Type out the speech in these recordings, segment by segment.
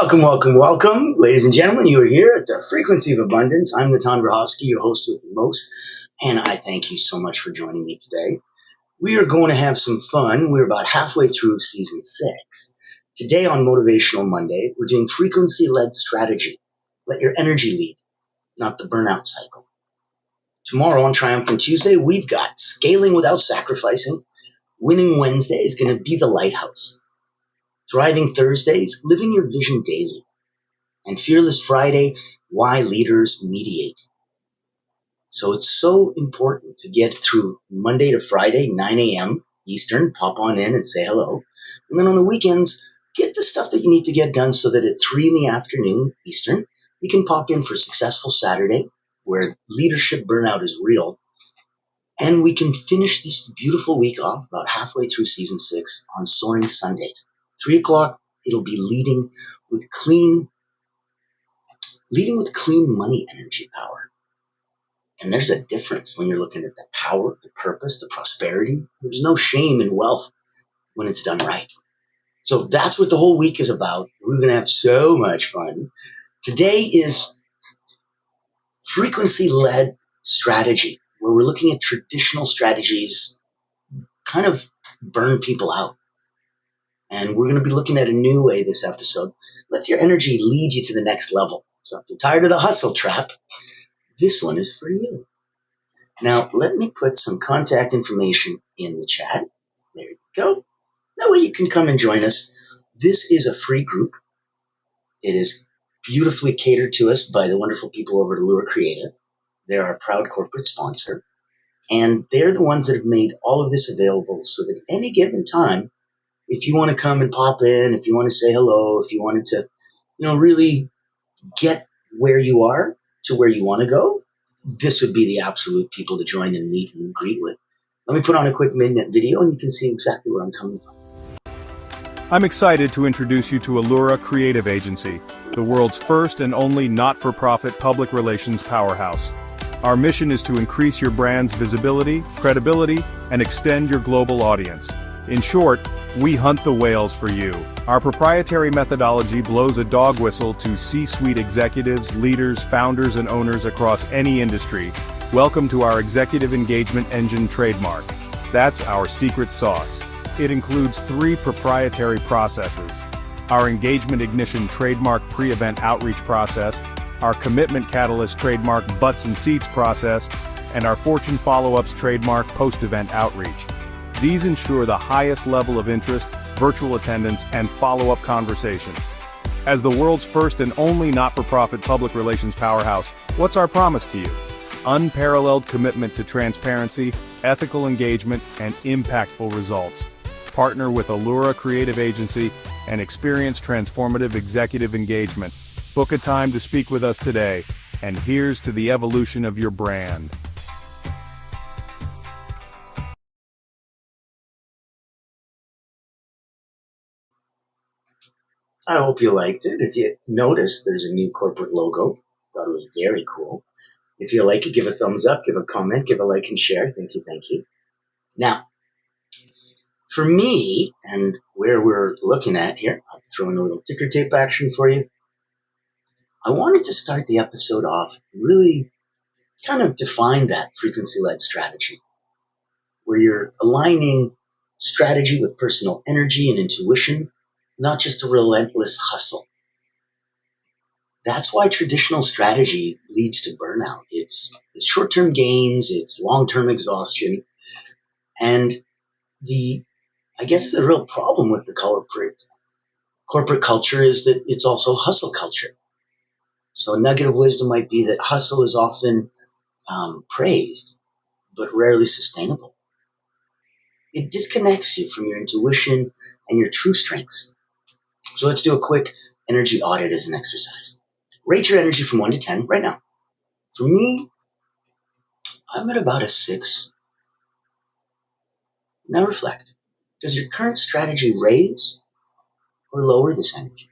Welcome, welcome, welcome. Ladies and gentlemen, you are here at the Frequency of Abundance. I'm the 𝗙𝗿𝗲𝗾𝘂𝗲, your host with the most, and I thank you so much for joining me today. We are going to have some fun. We're about halfway through season 6. Today on Motivational Monday, we're doing frequency-led strategy. Let your energy lead, not the burnout cycle. Tomorrow on Triumphant Tuesday, we've got Scaling Without Sacrificing. Winning Wednesday is going to be the lighthouse. Thriving Thursdays, living your vision daily. And Fearless Friday, why leaders mediate. So it's so important to get through Monday to Friday, 9 a.m. Eastern, pop on in and say hello. And then on the weekends, get the stuff that you need to get done so that at 3 in the afternoon Eastern, you can pop in for Successful Saturday, where leadership burnout is real. And we can finish this beautiful week off about halfway through season 6 on Soaring Sundays. 3 o'clock, it'll be leading with clean money energy power. And there's a difference when you're looking at the power, the purpose, the prosperity. There's no shame in wealth when it's done right. So that's what the whole week is about. We're going to have so much fun. Today is frequency-led strategy, where we're looking at traditional strategies kind of burn people out. And we're going to be looking at a new way this episode. Let's your energy lead you to the next level. So if you're tired of the hustle trap, this one is for you. Now, let me put some contact information in the chat. There you go. That way you can come and join us. This is a free group. It is beautifully catered to us by the wonderful people over at 𝗙𝗏𝗃𝗃. They're our proud corporate sponsor. And they're the ones that have made all of this available so that at any given time, if you want to come and pop in, if you want to say hello, if you wanted to, really get where you are to where you want to go, this would be the absolute people to join and meet and greet with. Let me put on a quick minute video and you can see exactly where I'm coming from. I'm excited to introduce you to 𝗙𝗏𝗃𝗃 Creative Agency, the world's first and only not-for-profit public relations powerhouse. Our mission is to increase your brand's visibility, credibility, and extend your global audience. In short, we hunt the whales for you. Our proprietary methodology blows a dog whistle to C-suite executives, leaders, founders, and owners across any industry. Welcome to our Executive Engagement Engine trademark. That's our secret sauce. It includes 3 proprietary processes: our Engagement Ignition trademark pre-event outreach process, our Commitment Catalyst trademark butts and seats process, and our Fortune Follow-ups trademark post-event outreach. These ensure the highest level of interest, virtual attendance, and follow-up conversations. As the world's first and only not-for-profit public relations powerhouse, what's our promise to you? Unparalleled commitment to transparency, ethical engagement, and impactful results. Partner with 𝗙𝗏𝗃𝗃 Creative Agency and experience transformative executive engagement. Book a time to speak with us today, and here's to the evolution of your brand. I hope you liked it. If you noticed, there's a new corporate logo. Thought it was very cool. If you like it, give a thumbs up, give a comment, give a like and share. Thank you, thank you. Now, for me, and where we're looking at here, I'll throw in a little ticker tape action for you. I wanted to start the episode off really kind of define that frequency-led strategy, where you're aligning strategy with personal energy and intuition, not just a relentless hustle. That's why traditional strategy leads to burnout. It's short-term gains, it's long-term exhaustion, and I guess the real problem with the corporate culture is that it's also hustle culture. So a nugget of wisdom might be that hustle is often praised, but rarely sustainable. It disconnects you from your intuition and your true strengths. So let's do a quick energy audit as an exercise. Rate your energy from 1 to 10 right now. For me, I'm at about a 6. Now reflect. Does your current strategy raise or lower this energy?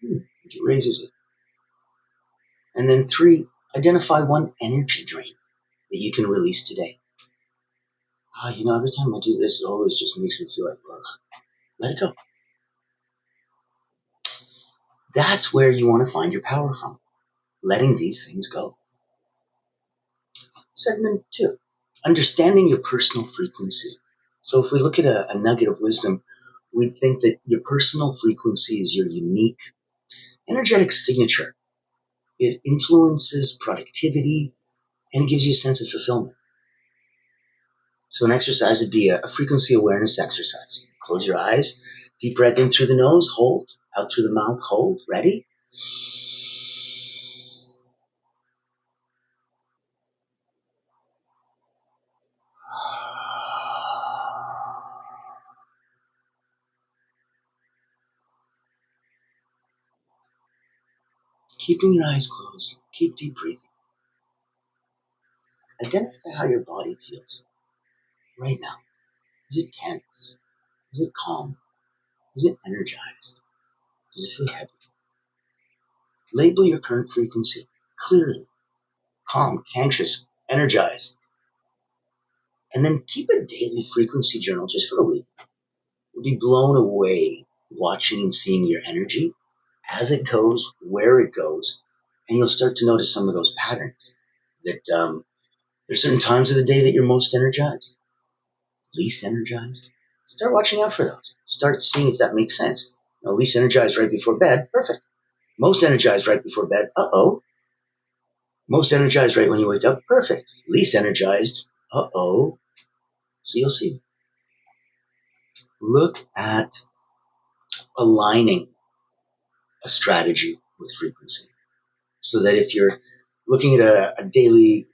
It raises it. And then 3, identify one energy drain that you can release today. Every time I do this, it always just makes me feel like, ugh. Let it go. That's where you want to find your power from, letting these things go. Segment 2, understanding your personal frequency. So if we look at a nugget of wisdom, we think that your personal frequency is your unique energetic signature. It influences productivity and gives you a sense of fulfillment. So an exercise would be a frequency awareness exercise. Close your eyes, deep breath in through the nose, hold, out through the mouth, hold. Ready? Keeping your eyes closed, keep deep breathing. Identify how your body feels right now. Is it tense? Is it calm? Is it energized? Does it feel heavy? Label your current frequency clearly. Calm, anxious, energized. And then keep a daily frequency journal just for a week. You'll be blown away watching and seeing your energy as it goes, where it goes, and you'll start to notice some of those patterns. That there's certain times of the day that you're most energized, least energized. Start watching out for those. Start seeing if that makes sense. Least energized right before bed, perfect. Most energized right before bed, uh-oh. Most energized right when you wake up, perfect. Least energized, uh-oh. So you'll see. Look at aligning a strategy with frequency. So that if you're looking at a daily,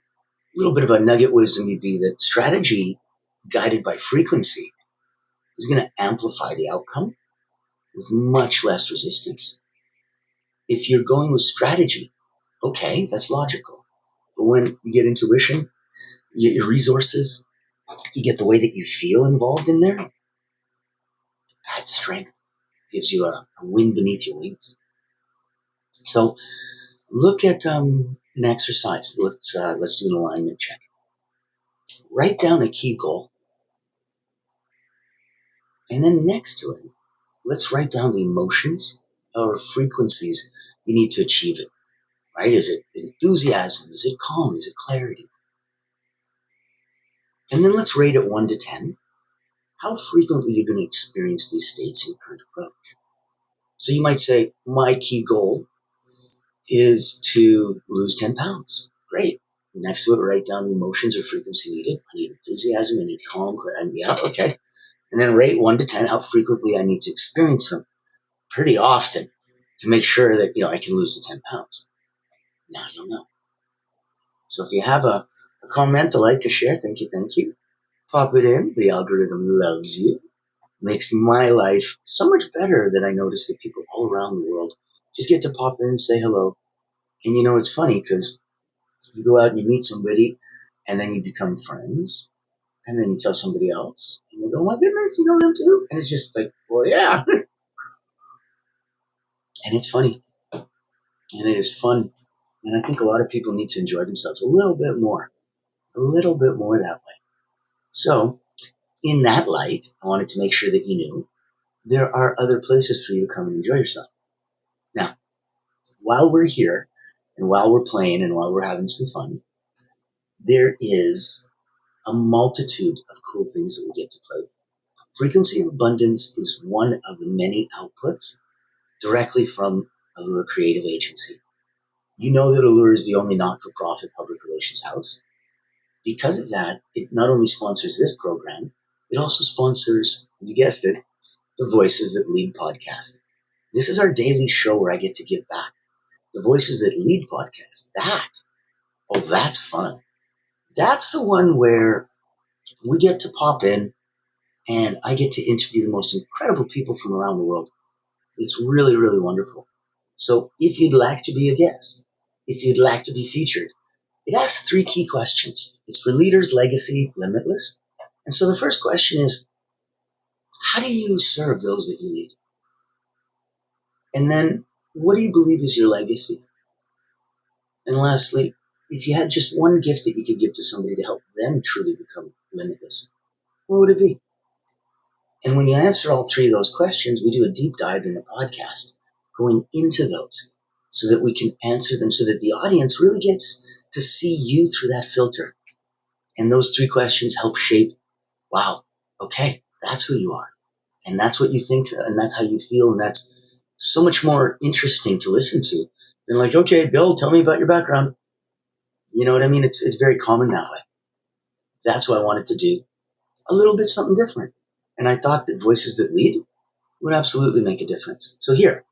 little bit of a nugget wisdom, you'd be that strategy guided by frequency is going to amplify the outcome with much less resistance. If you're going with strategy, okay, that's logical. But when you get intuition, you get your resources, you get the way that you feel involved in there, adds strength, gives you a wind beneath your wings. So look at an exercise. Let's do an alignment check. Write down a key goal. And then next to it, let's write down the emotions or frequencies you need to achieve it. Right? Is it enthusiasm? Is it calm? Is it clarity? And then let's rate it 1 to 10. How frequently you're going to experience these states in your current approach. So you might say, my key goal is to lose 10 pounds. Great. Next to it, write down the emotions or frequency needed. I need enthusiasm, I need calm, and yeah, okay. And then rate 1 to 10 how frequently I need to experience them. Pretty often to make sure that, I can lose the 10 pounds. Now you'll know. So if you have a comment, a like, a share, thank you. Pop it in. The algorithm loves you. Makes my life so much better that I notice that people all around the world just get to pop in and say hello. And it's funny because you go out and you meet somebody and then you become friends and then you tell somebody else and they go, oh my goodness, you know them too? And it's just like, well, yeah. And it's funny. And it is fun. And I think a lot of people need to enjoy themselves a little bit more that way. So in that light, I wanted to make sure that you knew there are other places for you to come and enjoy yourself. Now, while we're here and while we're playing and while we're having some fun, there is a multitude of cool things that we get to play with. Frequency of Abundance is one of the many outputs directly from Allure Creative Agency. You know that Allure is the only not-for-profit public relations house. Because of that, it not only sponsors this program, it also sponsors, you guessed it, the Voices That Lead podcast. This is our daily show where I get to give back. The Voices That Lead podcast, that's fun. That's the one where we get to pop in and I get to interview the most incredible people from around the world. It's really, really wonderful. So if you'd like to be a guest, if you'd like to be featured, it asks 3 key questions. It's for Leaders, Legacy, Limitless. And so the first question is, how do you serve those that you lead? And then, what do you believe is your legacy? And lastly, if you had just one gift that you could give to somebody to help them truly become limitless, what would it be? And when you answer all 3 of those questions, we do a deep dive in the podcast, going into those so that we can answer them, so that the audience really gets to see you through that filter. And those 3 questions help shape, wow, okay, that's who you are. And that's what you think, and that's how you feel, and that's so much more interesting to listen to than like, okay, Bill, tell me about your background. You know what I mean? It's very common that way. That's why I wanted to do a little bit something different. And I thought that Voices That Lead would absolutely make a difference. So here,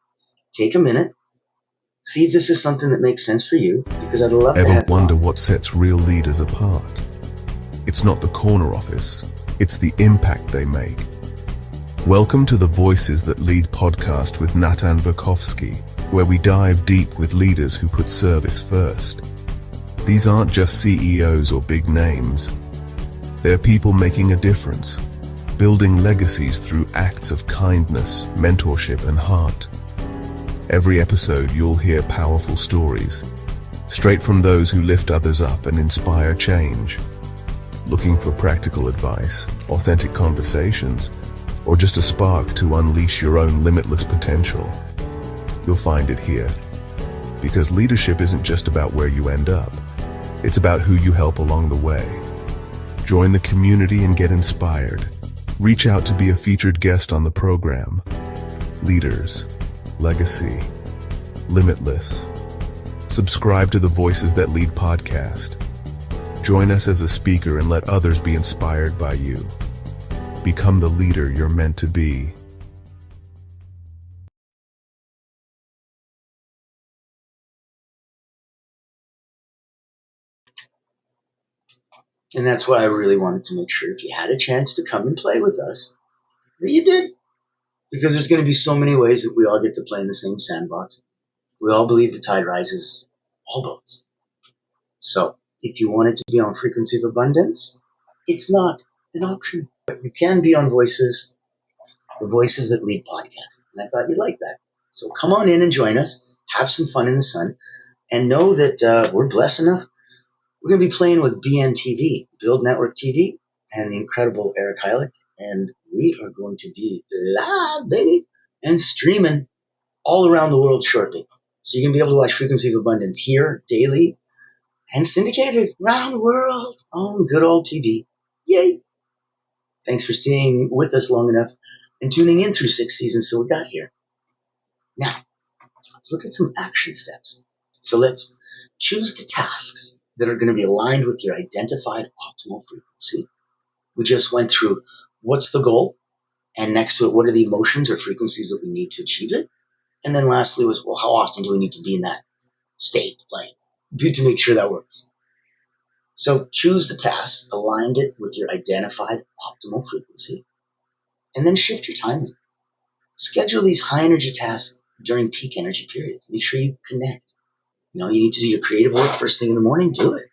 take a minute, see if this is something that makes sense for you, because I'd love to have Ever wonder what sets real leaders apart? It's not the corner office, it's the impact they make. Welcome to the Voices That Lead podcast with 𝗙𝗿𝗃𝗂𝗏𝗏𝗂, where we dive deep with leaders who put service first. These aren't just CEOs or big names. They're people making a difference, building legacies through acts of kindness, mentorship, and heart. Every episode you'll hear powerful stories, straight from those who lift others up and inspire change. Looking for practical advice, authentic conversations, or just a spark to unleash your own limitless potential? You'll find it here. Because leadership isn't just about where you end up, it's about who you help along the way. Join the community and get inspired. Reach out to be a featured guest on the program. Leaders, legacy, limitless. Subscribe to the Voices That Lead podcast. Join us as a speaker and let others be inspired by you. Become the leader you're meant to be. And that's why I really wanted to make sure if you had a chance to come and play with us, that you did. Because there's going to be so many ways that we all get to play in the same sandbox. We all believe the tide rises all boats. So if you wanted to be on Frequency of Abundance, it's not an option. But you can be on Voices, the Voices That Lead podcast. And I thought you'd like that. So come on in and join us. Have some fun in the sun. And know that we're blessed enough. We're going to be playing with BNTV, Build Network TV, and the incredible Eric Heilich. And we are going to be live, baby, and streaming all around the world shortly. So you're going to be able to watch Frequency of Abundance here daily and syndicated around the world on good old TV. Yay! Thanks for staying with us long enough and tuning in through 6 seasons so we got here. Now, let's look at some action steps. So let's choose the tasks that are going to be aligned with your identified optimal frequency. We just went through what's the goal, and next to it, what are the emotions or frequencies that we need to achieve it? And then lastly was, well, how often do we need to be in that state, like, to make sure that works? So choose the tasks, align it with your identified optimal frequency, and then shift your timing. Schedule these high energy tasks during peak energy periods. Make sure you connect. You need to do your creative work first thing in the morning, do it.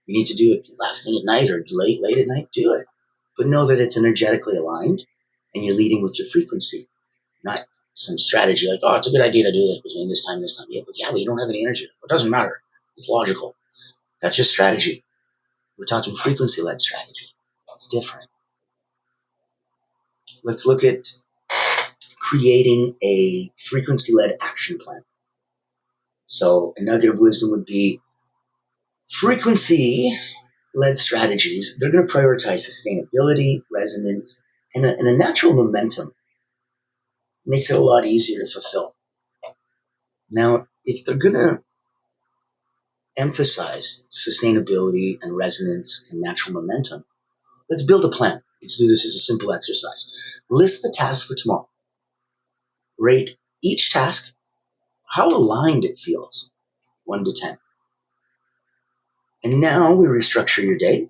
You need to do it last thing at night or late at night, do it. But know that it's energetically aligned and you're leading with your frequency, not some strategy like, oh, it's a good idea to do this between this time and this time. Yeah, but you don't have any energy. It doesn't matter. It's logical. That's just strategy. We're talking frequency-led strategy. It's different. Let's look at creating a frequency-led action plan. So a nugget of wisdom would be frequency-led strategies. They're going to prioritize sustainability, resonance, and a natural momentum. Makes it a lot easier to fulfill. Now, if they're going to emphasize sustainability and resonance and natural momentum, let's build a plan. Let's do this as a simple exercise. List the tasks for tomorrow. Rate each task how aligned it feels, 1 to 10. And now we restructure your day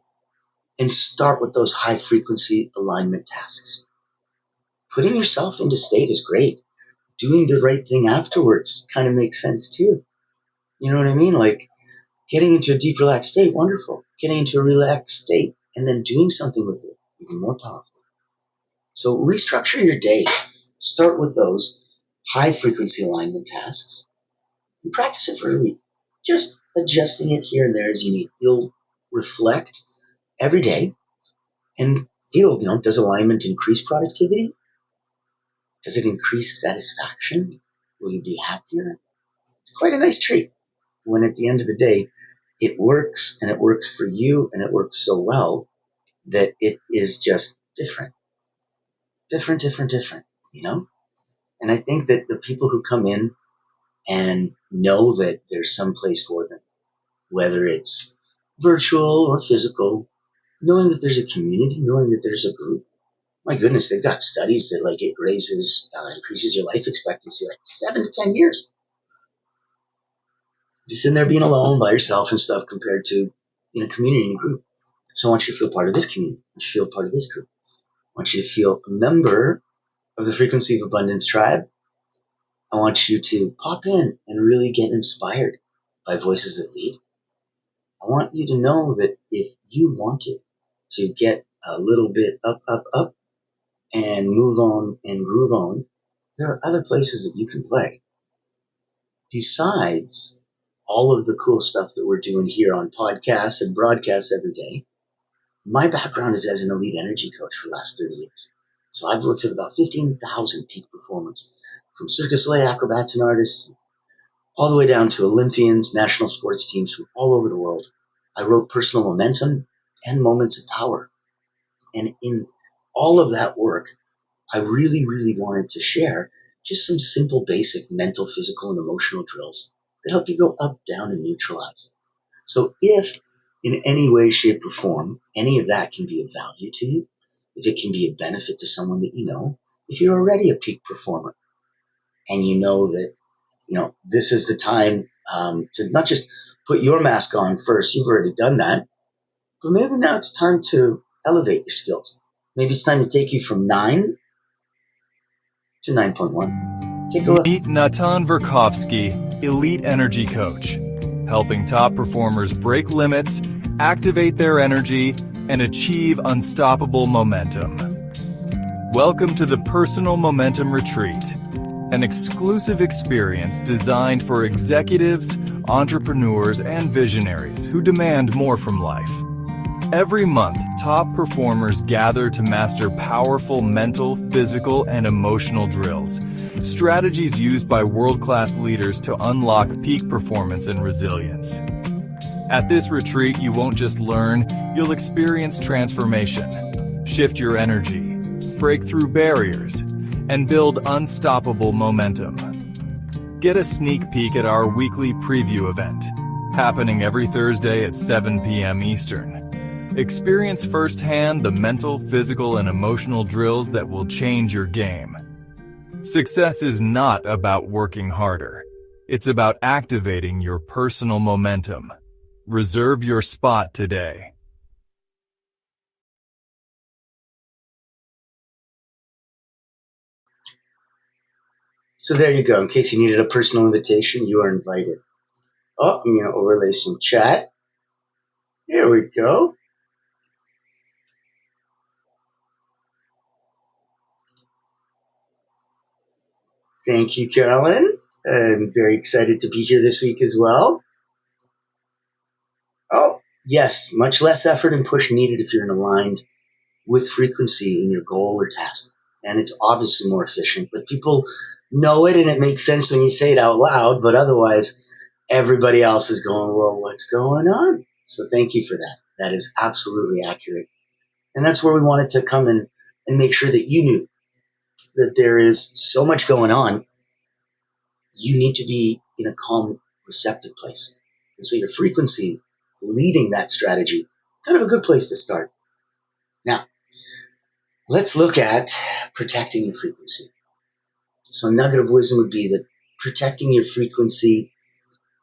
and start with those high frequency alignment tasks. Putting yourself into state is great. Doing the right thing afterwards kind of makes sense too. You know what I mean? Like getting into a deep relaxed state, wonderful. Getting into a relaxed state and then doing something with it, even more powerful. So restructure your day. Start with those high frequency alignment tasks and practice it for a week. Just adjusting it here and there as you need. You'll reflect every day and feel, does alignment increase productivity? Does it increase satisfaction? Will you be happier? It's quite a nice treat when at the end of the day, it works and it works for you and it works so well that it is just different, you know? And I think that the people who come in and know that there's some place for them, whether it's virtual or physical, knowing that there's a community, knowing that there's a group, my goodness, they've got studies that like it increases your life expectancy like 7 to 10 years. Just sitting there being alone by yourself and stuff compared to in a community, in a group. So I want you to feel part of this community. I want you to feel part of this group. I want you to feel a member of the Frequency of Abundance tribe. I want you to pop in and really get inspired by voices that lead. I want you to know that if you wanted to get a little bit up, and move on and groove on, there are other places that you can play. Besides all of the cool stuff that we're doing here on podcasts and broadcasts every day, my background is as an elite energy coach for the last 30 years. So I've worked with about 15,000 peak performers, from Cirque du Soleil acrobats and artists, all the way down to Olympians, national sports teams from all over the world. I wrote Personal Momentum and Moments of Power. And in all of that work, I really wanted to share just some simple, basic mental, physical, and emotional drills that help you go up, down, and neutralize. So if in any way, shape, or form, any of that can be of value to you, if it can be a benefit to someone that you know, if you're already a peak performer and you know that, this is the time to not just put your mask on first, you've already done that, but maybe now it's time to elevate your skills. Maybe it's time to take you from 9 to 9.1. Take a look. Meet 𝗙𝗿𝗃𝗏𝗂𝗃𝗃, Elite Energy Coach, helping top performers break limits, activate their energy, and achieve unstoppable momentum. Welcome to the Personal Momentum Retreat, an exclusive experience designed for executives, entrepreneurs, and visionaries who demand more from life. Every month, top performers gather to master powerful mental, physical, and emotional drills, strategies used by world-class leaders to unlock peak performance and resilience. At this retreat, you won't just learn, you'll experience transformation, shift your energy, break through barriers, and build unstoppable momentum. Get a sneak peek at our weekly preview event, happening every Thursday at 7 p.m. Eastern. Experience firsthand the mental, physical, and emotional drills that will change your game. Success is not about working harder. It's about activating your personal momentum. Reserve your spot today. So there you go. In case you needed a personal invitation, you are invited. Oh, I'm going to overlay some chat. Here we go. Thank you, Carolyn. I'm very excited to be here this week as well. Oh, yes, much less effort and push needed if you're aligned with frequency in your goal or task. And it's obviously more efficient, but people know it and it makes sense when you say it out loud, but otherwise everybody else is going, well, what's going on? So thank you for that. That is absolutely accurate. And that's where we wanted to come in and make sure that you knew that there is so much going on. You need to be in a calm, receptive place. And so your frequency leading that strategy, kind of a good place to start. Now, let's look at protecting your frequency. So a nugget of wisdom would be that protecting your frequency,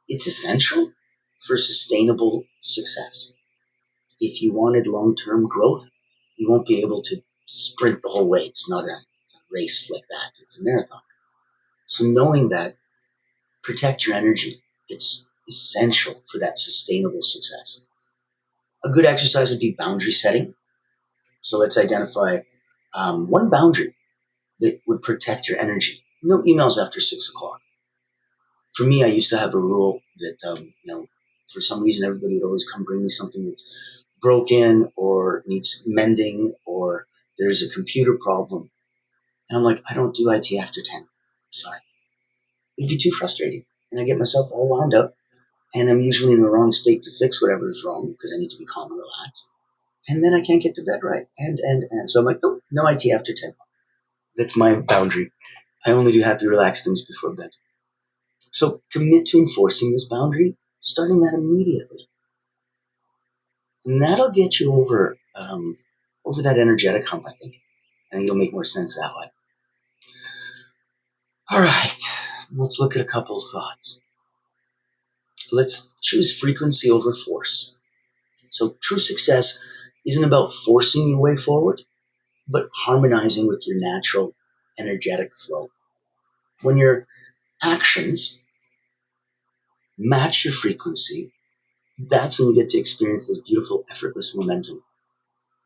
it's essential for sustainable success. If you wanted long-term growth, you won't be able to sprint the whole way. It's not a race like that. It's a marathon. So knowing that, protect your energy. It's essential for that sustainable success. A good exercise would be boundary setting. So let's identify one boundary that would protect your energy. No emails after 6 o'clock. For me, I used to have a rule that, for some reason, everybody would always come bring me something that's broken or needs mending or there's a computer problem. And I'm like, I don't do IT after 10. Sorry. it'd be too frustrating. And I get myself all wound up, and I'm usually in the wrong state to fix whatever is wrong because I need to be calm and relaxed. And then I can't get to bed right. And so I'm like, nope, no IT after 10. That's my boundary. I only do happy, relaxed things before bed. So commit to enforcing this boundary, starting that immediately. And that'll get you over that energetic hump, I think. I think it'll make more sense that way. All right, let's look at a couple of thoughts. Let's choose frequency over force. So true success isn't about forcing your way forward, but harmonizing with your natural energetic flow. When your actions match your frequency, that's when you get to experience this beautiful, effortless momentum.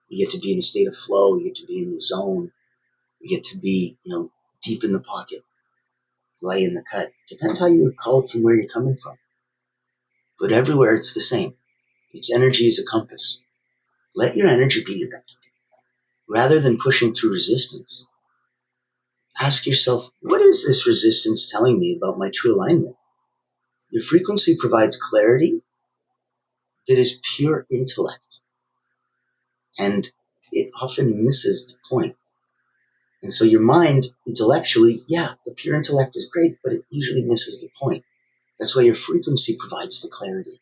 You get to be in a state of flow. You get to be in the zone. You get to be, deep in the pocket, lay in the cut. Depends how you call it from where you're coming from. But everywhere it's the same. Its energy is a compass. Let your energy be your compass. Rather than pushing through resistance, ask yourself, what is this resistance telling me about my true alignment? Your frequency provides clarity that is pure intellect. And it often misses the point. And so your mind, intellectually, the pure intellect is great, but it usually misses the point. That's why your frequency provides the clarity.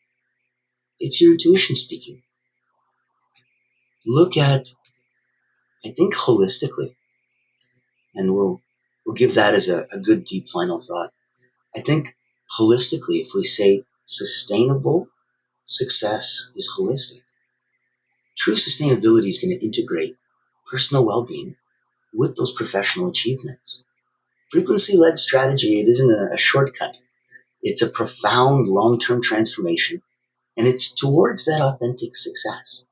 It's your intuition speaking. Look at, I think, holistically, and we'll give that as a good, deep final thought. I think holistically, if we say sustainable success is holistic, true sustainability is going to integrate personal well-being with those professional achievements. Frequency-led strategy, it isn't a shortcut. It's a profound long-term transformation, and it's towards that authentic success.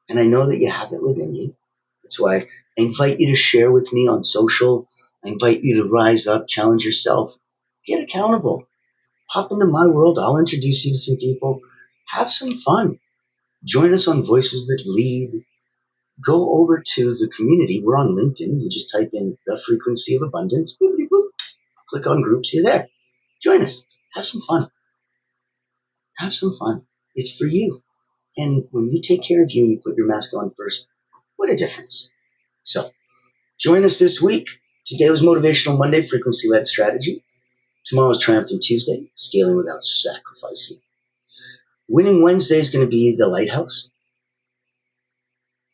And I know that you have it within you. That's why I invite you to share with me on social. I invite you to rise up, challenge yourself, get accountable. Pop into my world. I'll introduce you to some people. Have some fun. Join us on Voices That Lead. Go over to the community. We're on LinkedIn. You just type in the frequency of abundance. Boop, boop, boop. Click on groups. You're there. Join us. Have some fun. Have some fun. It's for you. And when you take care of you and you put your mask on first, what a difference. So join us this week. Today was Motivational Monday, Frequency-Led Strategy. Tomorrow's Triumphant Tuesday, Scaling Without Sacrificing. Winning Wednesday is going to be The Lighthouse.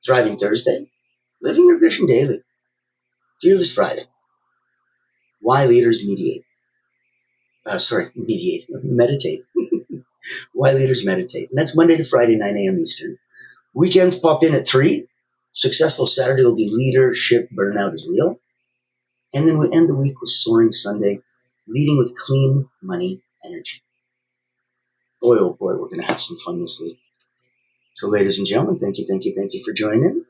Thriving Thursday, Living Your Vision Daily. Fearless Friday, Why Leaders Meditate. Meditate. Why Leaders Meditate. And that's Monday to Friday, 9 a.m. Eastern. Weekends pop in at 3. Successful Saturday will be Leadership Burnout is Real. And then we end the week with Soaring Sunday, Leading with Clean Money Energy. Boy, oh boy, we're going to have some fun this week. So ladies and gentlemen, thank you for joining.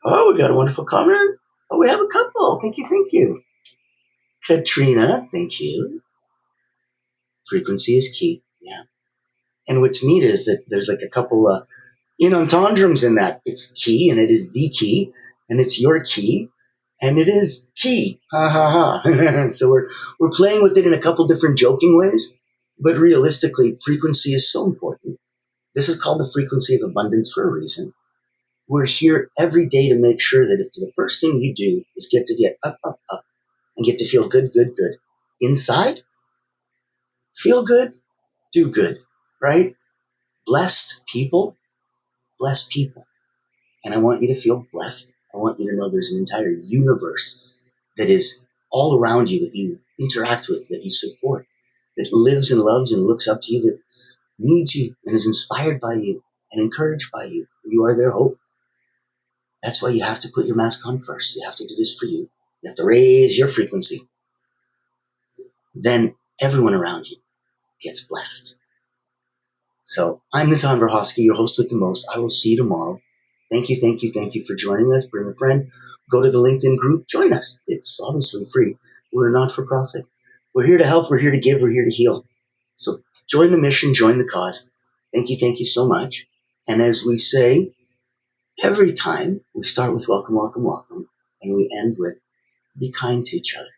Oh, we got a wonderful comment. Oh, we have a couple. Thank you. Katrina, thank you. Frequency is key. Yeah. And what's neat is that there's like a couple entendrums in that. It's key, and it is the key, and it's your key, and it is key. Ha ha ha. So we're playing with it in a couple different joking ways, but realistically, frequency is so important. This is called the frequency of abundance for a reason. We're here every day to make sure that if the first thing you do is get up, and get to feel good. Inside, feel good, do good, right? Blessed people. And I want you to feel blessed. I want you to know there's an entire universe that is all around you, that you interact with, that you support, that lives and loves and looks up to you, that needs you and is inspired by you and encouraged by you. You are their hope. That's why you have to put your mask on first. You have to do this for you. You have to raise your frequency. Then everyone around you gets blessed. So I'm 𝗙𝗿𝗏𝗏𝗂𝗏𝗆, your host with the most. I will see you tomorrow. Thank you for joining us. Bring a friend. Go to the LinkedIn group. Join us. It's obviously free. We're not for profit. We're here to help. We're here to give. We're here to heal. So join the mission. Join the cause. Thank you so much. And as we say, every time we start with welcome, and we end with be kind to each other.